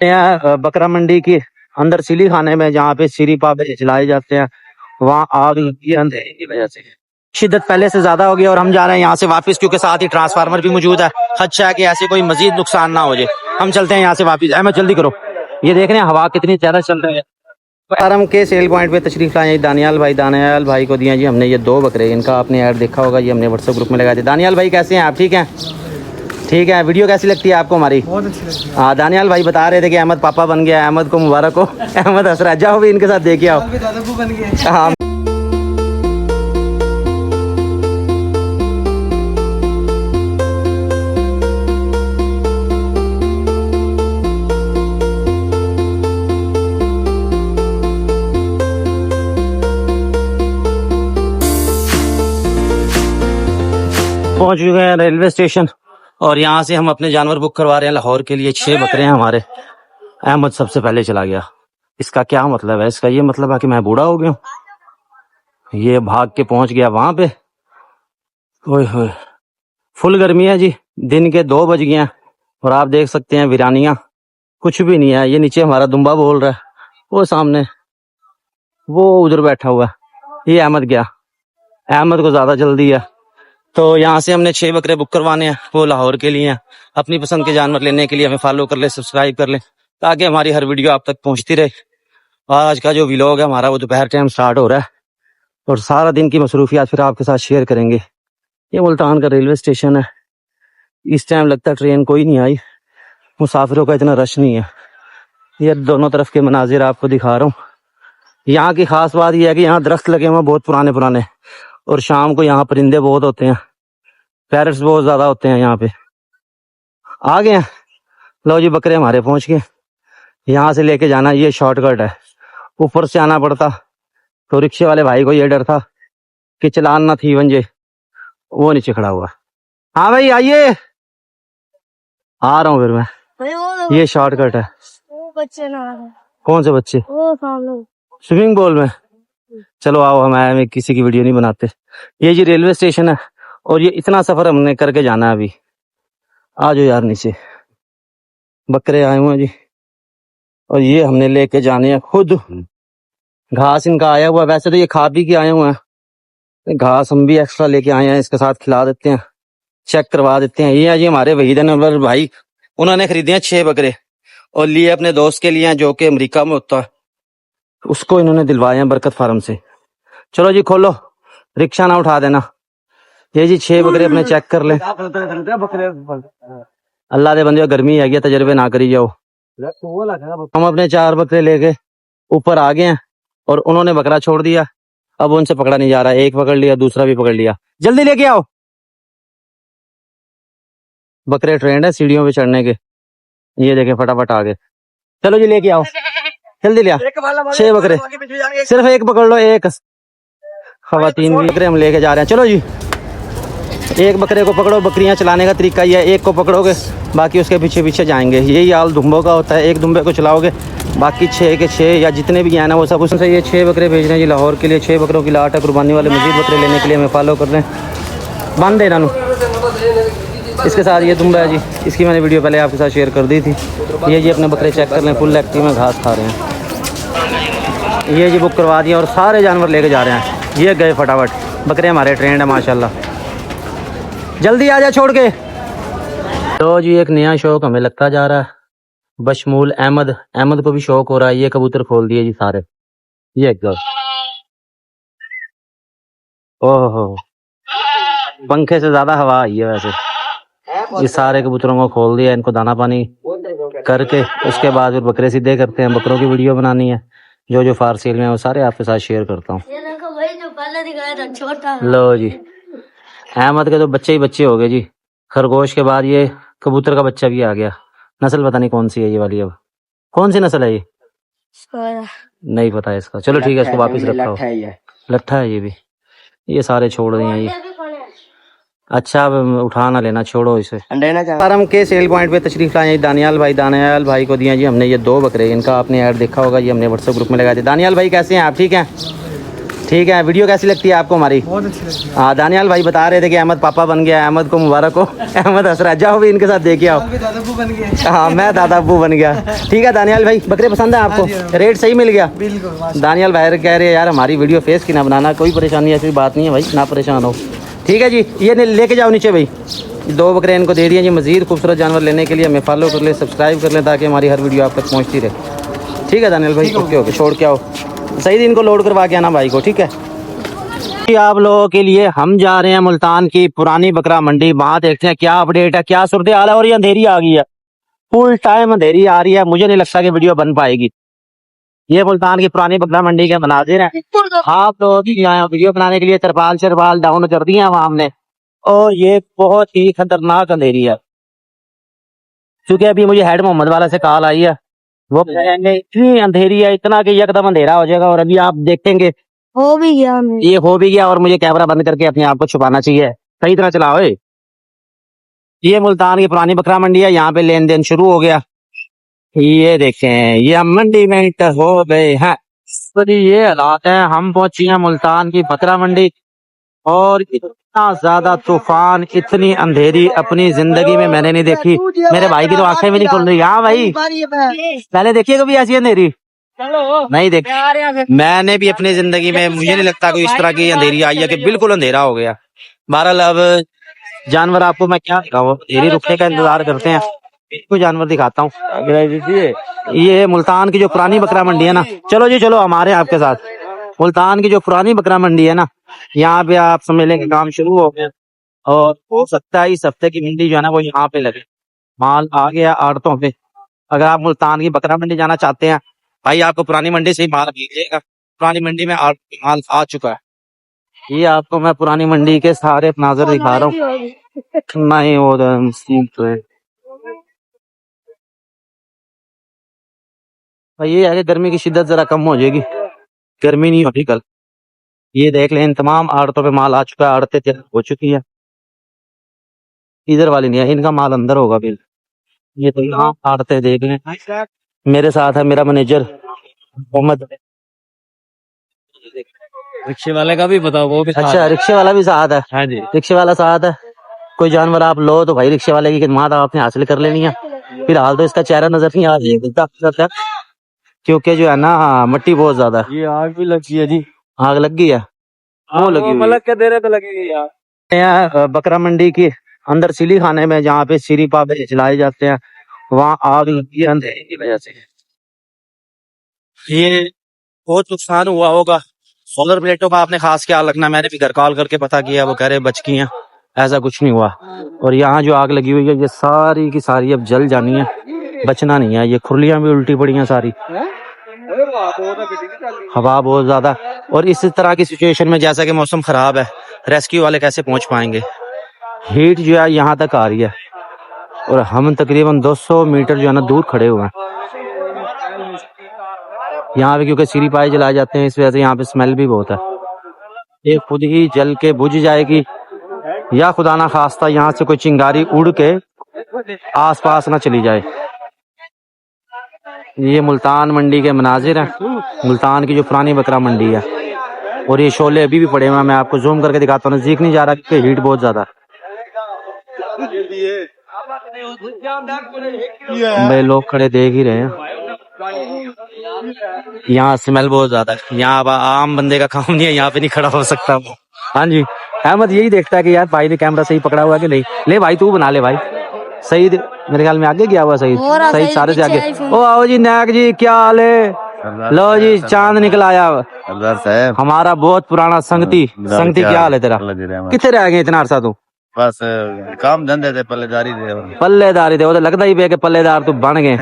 बकरा मंडी की अंदर सिली खाने में, जहाँ पे सिरी पापे जलाए जाते हैं, वहाँ आग लगी है अंधेरे की वजह से। शिद्दत पहले से ज्यादा हो गई और हम जा रहे हैं यहाँ से वापस, क्योंकि साथ ही ट्रांसफार्मर भी मौजूद है। खदशा है कि ऐसे कोई मजीद नुकसान ना हो जाए। हम चलते हैं यहाँ से वापस। अहमद जल्दी करो, ये देख रहे हैं हवा कितनी ज्यादा चल रही है। आरम के सेल पॉइंट पे तशरीफ लाए दानियाल भाई को दिया जी हमने ये 2 बकरे। इनका आपने ऐड देखा होगा, ये हमने व्हाट्सएप ग्रुप में लगाए थे। दानियाल भाई कैसे हैं आप? ठीक हैं? ठीक है। वीडियो कैसी लगती है आपको हमारी? बहुत अच्छी लगती है। हाँ, दानियाल भाई बता रहे थे कि अहमद पापा बन गया। अहमद को मुबारक हो। अहमद हंस रहा है, जाओ भी इनके साथ देखिए आओ। दादाबू बन गए। हाँ, पहुंच चुके हैं रेलवे स्टेशन और यहाँ से हम अपने जानवर बुक करवा रहे हैं लाहौर के लिए। 6 बकरे हैं हमारे। अहमद सबसे पहले चला गया। इसका क्या मतलब है? इसका ये मतलब है कि मैं बूढ़ा हो गया हूँ। ये भाग के पहुंच गया वहां पे। ओए होए, फुल गर्मी है जी। दिन के 2 बज गए हैं और आप देख सकते हैं वीरानियां कुछ भी नहीं है। ये नीचे हमारा दुम्बा बोल रहा है, वो सामने वो उधर बैठा हुआ है। ये अहमद गया। अहमद को ज्यादा जल्दी है, तो यहाँ से हमने 6 बकरे बुक करवाने हैं। वो लाहौर के लिए हैं। अपनी पसंद के जानवर लेने के लिए हमें फॉलो कर ले, सब्सक्राइब कर ले, ताकि हमारी हर वीडियो आप तक पहुंचती रहे। और आज का जो व्लॉग है हमारा, वो दोपहर टाइम स्टार्ट हो रहा है और सारा दिन की मसरूफियात फिर आपके साथ शेयर करेंगे। ये मुल्तान का रेलवे स्टेशन है। इस टाइम लगता है ट्रेन कोई नहीं आई, मुसाफिरों का इतना रश नहीं है। ये दोनों तरफ के मनाजिर आपको दिखा रहा हूँ। यहाँ की खास बात यह है कि यहाँ दरख्त लगे हुए हैं बहुत पुराने पुराने, और शाम को यहाँ परिंदे बहुत होते हैं, पैरट्स बहुत ज्यादा होते हैं यहाँ पे। आ गए हैं। लो जी, बकरे हमारे पहुंच गए। यहाँ से लेके जाना ये शॉर्टकट है। ऊपर से आना पड़ता तो रिक्शे वाले भाई को ये डर था कि चलान ना थी वंजे, वो नीचे खड़ा हुआ। हाँ भाई आइए, आ रहा हूँ फिर मैं। ये शॉर्टकट है। बच्चे ना कौन से बच्चे? वो सामने स्विमिंग पूल में। चलो आओ, हम किसी की वीडियो नहीं बनाते। ये जी रेलवे स्टेशन है और ये इतना सफर हमने करके जाना है अभी। आ जाओ यार नीचे। बकरे आए हुए हैं जी और ये हमने लेके जाने हैं खुद। घास इनका आया हुआ, वैसे तो ये खा पी के आए हुए हैं। घास हम भी एक्स्ट्रा लेके आए हैं, इसके साथ खिला देते हैं, चेक करवा देते हैं। ये है जी हमारे वहीद अनवर भाई। उन्होंने खरीदे हैं 6 बकरे और लिए अपने दोस्त के लिए जो कि अमेरिका में होता है। उसको इन्होंने दिलवाए हैं बरकत फार्म से। चलो जी खोलो, रिक्शा ना उठा देना। ये जी 6 बकरे अपने चेक कर ले। अल्लाह दे बंदे, गर्मी है, तजर्बे ना करी जाओ। हम अपने 4 बकरे लेके ऊपर आ गए हैं और उन्होंने बकरा छोड़ दिया। अब उनसे पकड़ा नहीं जा रहा। एक पकड़ लिया, दूसरा भी पकड़ लिया। जल्दी लेके आओ। बकरे ट्रेंड है सीढ़ियों पे चढ़ने के। ये देखें फटाफट आ गए। चलो जी लेके आओ, जल्दी ले आओ। 6 बकरे, सिर्फ एक पकड़ लो। एक खवातीन बकरे हम लेके जा रहे हैं। चलो जी, एक बकरे को पकड़ो। बकरियां चलाने का तरीका ये है, एक को पकड़ोगे बाकी उसके पीछे पीछे जाएंगे। यही हाल दुम्बों का होता है। एक दुम्बे को चलाओगे बाकी 6 के 6 या जितने भी हैं ना वो सब उसमें से ये 6 बकरे भेज रहे हैं जी लाहौर के लिए। 6 बकरों की लाट है। कुर्बानी वाले मजीद बकरे लेने के लिए हमें फॉलो कर रहे हैं। बांध दे इन्हों। इसके साथ ये दुम्बा है जी, इसकी मैंने वीडियो पहले आपके साथ शेयर कर दी थी। ये जी अपने बकरे चेक कर लें, फुल एक्टिव में घास खा रहे हैं। ये जी बुक करवा दिया और सारे जानवर लेके जा रहे हैं। ये गए फटाफट। बकरे हमारे ट्रेंड है माशाल्लाह। जल्दी आ जा छोड़ के। तो जी एक नया शौक हमें लगता जा रहा है, बशमूल अहमद को भी शौक हो रहा है। ये कबूतर खोल दिए जी सारे। ये एकदम ओहो, पंखे से ज्यादा हवा आई है वैसे। ये सारे कबूतरों को खोल दिया, इनको दाना पानी करके उसके बाद फिर बकरे सीधे करते हैं। बकरों की वीडियो बनानी है, जो जो फारसील में है वो सारे आपके साथ शेयर करता हूँ। लो जी, अहमद के तो बच्चे ही बच्चे हो गए जी। खरगोश के बाद ये कबूतर का बच्चा भी आ गया। नस्ल पता नहीं कौन सी है ये वाली। अब कौन सी नस्ल है ये? नहीं पता है इसका। चलो ठीक है, इसको वापस रखा। लट्ठा है ये भी। ये सारे छोड़ दिए हैं ये। अच्छा अब उठा ना लेना, छोड़ो इसे। फार्म के सेल पॉइंट पे तशरीफ लाए दानियाल भाई को दिया जी हमने ये 2 बकरे। इनका आपने ऐड देखा होगा, ये हमने व्हाट्सएप ग्रुप में लगाए थे। दानियाल भाई कैसे हैं आप? ठीक हैं? ठीक है, वीडियो कैसी लगती है आपको हमारी? बहुत अच्छी लगती है। हाँ, दानियाल भाई बता रहे थे कि अहमद पापा बन गया, अहमद को मुबारक हो। अहमद हंस रहा है, जाओ भी इनके साथ देखिए आओ। दादा अब्बू बन गए। हाँ, मैं दादा अब्बू बन गया। ठीक है दानियाल भाई, बकरे पसंद है आपको? हाँ जी, हाँ। रेट सही मिल गया? बिल्कुल माशाल्लाह। दानियाल भाई कह रहे हैं यार हमारी वीडियो फेस की ना बनाना, कोई परेशानी ऐसी बात नहीं है भाई, ना परेशान हो। ठीक है जी, ये लेके जाओ नीचे भाई, 2 बकरे इनको दे दिए जी। मज़ीद खूबसूरत जानवर लेने के लिए हमें फॉलो कर ले, सब्सक्राइब कर लें, ताकि हमारी हर वीडियो आप तक पहुँचती रहे। ठीक है दानियाल भाई, ओके ओके, छोड़ के आओ सही, इनको लोड करवा के आना भाई को। ठीक है आप लोगों के लिए हम जा रहे हैं मुल्तान की पुरानी बकरा मंडी, वहाँ देखते हैं क्या अपडेट है, क्या सूरत हाल है। और ये अंधेरी आ गई है, फुल टाइम अंधेरी आ रही है, मुझे नहीं लगता कि वीडियो बन पाएगी। ये मुल्तान की पुरानी बकरा मंडी के मनाजिर हैं। आप लोगों की यहाँ वीडियो बनाने के लिए तरपाल शरपाल डाउन कर दी है वहाँ हमने, और ये बहुत ही खतरनाक अंधेरी है। क्योंकि अभी मुझे हेड मोहम्मद वाला से कॉल आई है, वो कहेंगे इतनी अंधेरी है, इतना कि एकदम अंधेरा हो जाएगा। और अभी आप देखेंगे हो भी गया हमें। ये हो भी गया, और मुझे कैमरा बंद करके अपने आप को छुपाना चाहिए। सही तरह चलाओ। ये मुल्तान की पुरानी बकरा मंडी है, यहाँ पे लेन देन शुरू हो गया। ये देखें, ये हम मंडी में इंटर हो गए हैं। तो जी ये हालात है, हम पहुंची हैं मुल्तान की बकरा मंडी, और इतना ज्यादा तूफान, इतनी अंधेरी अपनी जिंदगी में मैंने नहीं देखी। मेरे भाई की तो आंखें भी नहीं खुल रही। हाँ भाई, पहले देखिए कभी ऐसी अंधेरी नहीं देखी मैंने भी अपनी जिंदगी में। मुझे नहीं लगता कोई इस तरह की अंधेरी आई है कि बिल्कुल अंधेरा हो गया। बहरहाल अब जानवर आपको मैं क्या दिखाऊं, अंधेरी रुकने का इंतजार करते हैं, इसको जानवर दिखाता हूँ। ये मुल्तान की जो पुरानी बकरा मंडी है ना, चलो जी चलो हमारे आपके साथ। मुल्तान की जो पुरानी बकरा मंडी है ना, यहाँ पे आप समझ लेंगे काम शुरू हो गया, और हो सकता है इस हफ्ते की मंडी जो है ना वो यहाँ पे लगे। माल आ गया आड़तों पे। अगर आप मुल्तान की बकरा मंडी जाना चाहते हैं भाई, आपको पुरानी मंडी से ही माल मिलेगा। पुरानी मंडी में माल आ चुका है। ये आपको मैं पुरानी मंडी के सारे नाजर दिखा रहा हूँ। नहीं वो तो है भाई, ये है कि गर्मी की शिद्दत जरा कम हो जाएगी, गर्मी नहीं होगी कल। ये देख लें, इन तमाम आड़तों पे माल आ चुका है, आड़तें तैयार हो चुकी है। इधर वाली नहीं है, इनका माल अंदर होगा बिल। ये तो यहाँ आड़तें देख लें। मेरे साथ है मेरा मैनेजर मोहम्मद। रिक्शे वाले का भी बताओ, वो भी अच्छा, रिक्शे वाला भी साथ है? हाँ जी। रिक्शे वाला साथ है। कोई जानवर आप लो तो भाई रिक्शे वाले की खिदमत आपने हासिल कर लेनी है। फिलहाल तो इसका चेहरा नजर नहीं आ रहा, क्योंकि जो है ना मिट्टी बहुत ज्यादा है। ये आग भी लगी है जी। आग लग गई है? वो लगी हुई है। मलक के दे रहे तो लगेगी यार। यहाँ बकरा मंडी के अंदर सिली खाने में, जहाँ पे सिरी पापे जलाए जाते हैं, वहाँ आग लगी है अंधेरे की वजह से। ये बहुत नुकसान हुआ होगा। सोलर प्लेटों का आपने खास ख्याल रखना। मैंने भी घर कॉल करके पता किया, वो कह रहे बच गई हैं, ऐसा कुछ नहीं हुआ। और यहाँ जो आग लगी हुई है ये सारी की सारी अब जल जानी है, बचना नहीं है। ये खुरलियां भी उल्टी पड़ी हैं सारी, हवा बहुत ज्यादा। और इस तरह की सिचुएशन में जैसा कि मौसम खराब है, रेस्क्यू वाले कैसे पहुंच पाएंगे? हीट जो है यहाँ तक आ रही है, और हम तकरीबन 200 मीटर जो है ना दूर खड़े हुए हैं यहाँ पे, क्योंकि सीरी पाए जलाए जाते हैं, इस वजह से यहाँ पे स्मेल भी बहुत है। ये खुद ही जल के बुझ जाएगी, या खुदा ना खास्ता यहाँ से कोई चिंगारी उड़ के आसपास ना चली जाए। ये मुल्तान मंडी के मनाजिर हैं, मुल्तान की जो पुरानी बकरा मंडी है। और ये शोले अभी भी पड़े हुए हैं, मैं आपको जूम करके दिखाता हूँ, नजदीक नहीं जा रहा क्योंकि हीट बहुत ज्यादा है। भाई लोग खड़े देख ही रहे हैं, यहाँ स्मेल बहुत ज्यादा है। यहाँ आम बंदे का काम नहीं है, यहाँ पे नहीं खड़ा हो सकता वो। हाँ जी, अहमद यही देखता है कि यार भाई ने कैमरा सही पकड़ा हुआ है कि नहीं। ले भाई तू बना ले भाई। सईद मेरे ख्याल में आगे गया हुआ, सईद सईद सारे से आगे। ओ आओ जी नायक जी, क्या हाल है? लो जी चांद निकल आया साहब, हमारा बहुत पुराना संगती। संगती क्या हाल है तेरा? कितने रह गए इतना अरसा तू? बस काम धंधे थे, पल्लेदारी थे। पल्लेदारी थे, वो तो लगता ही पे कि पल्लेदार तू बन गए।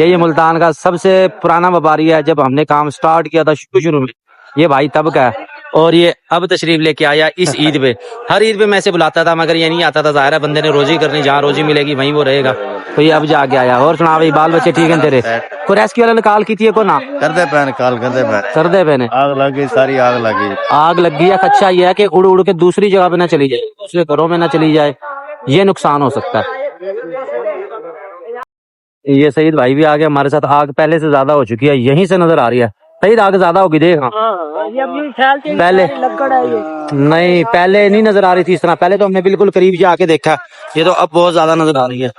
ये मुल्तान का सबसे पुराना व्यापारी है। जब हमने काम स्टार्ट किया था शुरू में, ये भाई तब का है, और ये अब तशरीफ लेके आया इस ईद पे। हर ईद पे मैं इसे बुलाता था, मगर ये नहीं आता था। जाहिर है बंदे ने रोजी करनी, जहाँ रोजी मिलेगी वहीं वो रहेगा। तो ये अब जाके आया। और सुना भाई, बाल बच्चे ठीक है तेरे? कोई रेस्क्यू वाले ने कॉल की थी को ना? करते पैन कॉल कर दे पैन। आग लग गई, सारी आग लग गई। आग लग गई है। अच्छा ये है कि उड़ उड़ के दूसरी जगह पे ना चली जाए, दूसरे घरों में ना चली जाए, ये नुकसान हो सकता है। ये सईद भाई भी आ गया हमारे साथ। आग पहले से ज्यादा हो चुकी है, यहीं से नजर आ रही है। सही आग ज्यादा होगी देख। हाँ ये अपनी ख्याल से पहले लक्कड़ है ये। नहीं, पहले नहीं नजर आ रही थी इस तरह, पहले तो हमने बिल्कुल करीब जाके देखा, ये तो अब बहुत ज्यादा नजर आ रही है।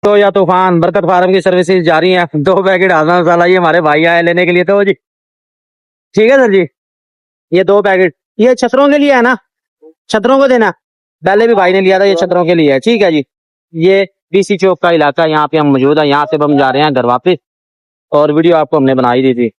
तो या तूफान बरकत फार्म की सर्विसेज जारी है। 2 पैकेट आना साला, ये हमारे भाई आए लेने के लिए। तो जी ठीक है सर जी, ये 2 पैकेट, ये छतरों के लिए है ना, छतरों को देना। पहले भी भाई ने लिया था, ये छतरों के लिए है। ठीक है जी, ये बीसी चौक का इलाका, यहाँ पे हम मौजूद है, यहाँ से हम जा रहे हैं घर वापस, और वीडियो आपको हमने बनाई दी थी।